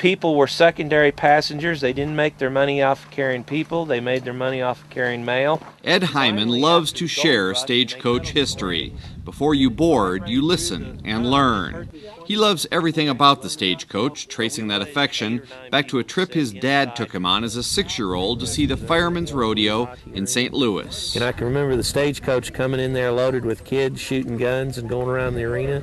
people were secondary passengers. They didn't make their money off of carrying people. They made their money off of carrying mail. Ed Hyman loves to share Stagecoach history. Before you board, you listen and learn. He loves everything about the Stagecoach, tracing that affection back to a trip his dad took him on as a 6-year-old to see the Fireman's Rodeo in St. Louis. And I can remember the Stagecoach coming in there loaded with kids shooting guns and going around the arena.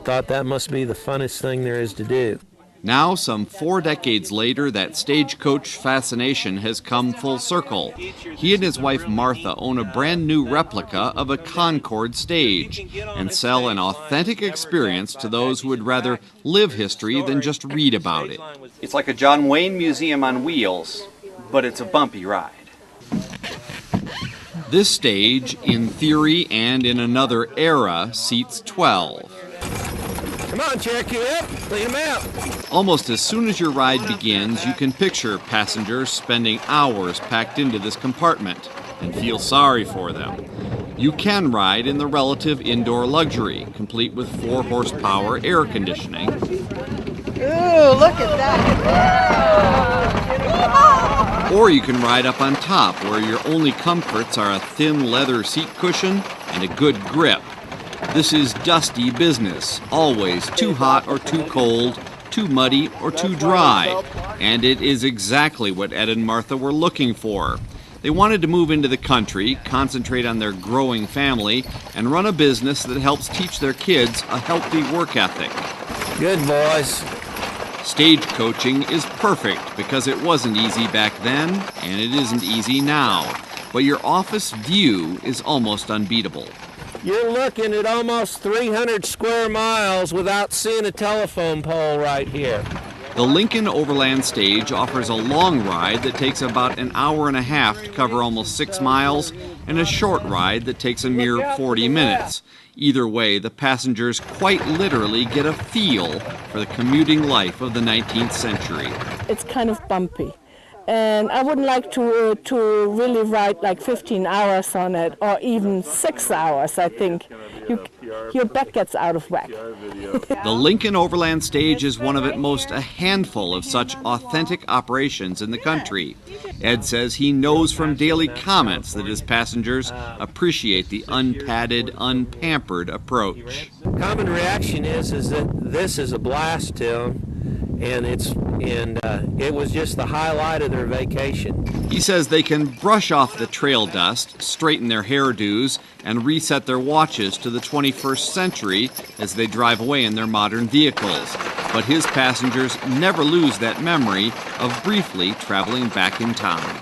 Thought that must be the funnest thing there is to do. Now, some 4 decades later, that Stagecoach fascination has come full circle. He and his wife Martha own a brand new replica of a Concorde stage and sell an authentic experience to those who would rather live history than just read about it. It's like a John Wayne museum on wheels, but it's a bumpy ride. This stage, in theory and in another era, seats 12. Come on, Cherokee, up, clean them out. Almost as soon as your ride begins, you can picture passengers spending hours packed into this compartment and feel sorry for them. You can ride in the relative indoor luxury, complete with 4 horsepower air conditioning. Ooh, look at that. Or you can ride up on top, where your only comforts are a thin leather seat cushion and a good grip. This is dusty business, always too hot or too cold, too muddy or too dry. And it is exactly what Ed and Martha were looking for. They wanted to move into the country, concentrate on their growing family, and run a business that helps teach their kids a healthy work ethic. Good boys. Stagecoaching is perfect because it wasn't easy back then, and it isn't easy now. But your office view is almost unbeatable. You're looking at almost 300 square miles without seeing a telephone pole right here. The Lincoln Overland Stage offers a long ride that takes about an hour and a half to cover almost 6 miles, and a short ride that takes a mere 40 minutes. Either way, the passengers quite literally get a feel for the commuting life of the 19th century. It's kind of bumpy. And I wouldn't like to really ride like 15 hours on it, or even 6 hours. I think your back gets out of whack. The Lincoln Overland Stage is one of at most a handful of such authentic operations in the country. Ed says he knows from daily comments that his passengers appreciate the unpadded, unpampered approach. Common reaction is that this is a blast to them. And it was just the highlight of their vacation. He says they can brush off the trail dust, straighten their hairdos, and reset their watches to the 21st century as they drive away in their modern vehicles. But his passengers never lose that memory of briefly traveling back in time.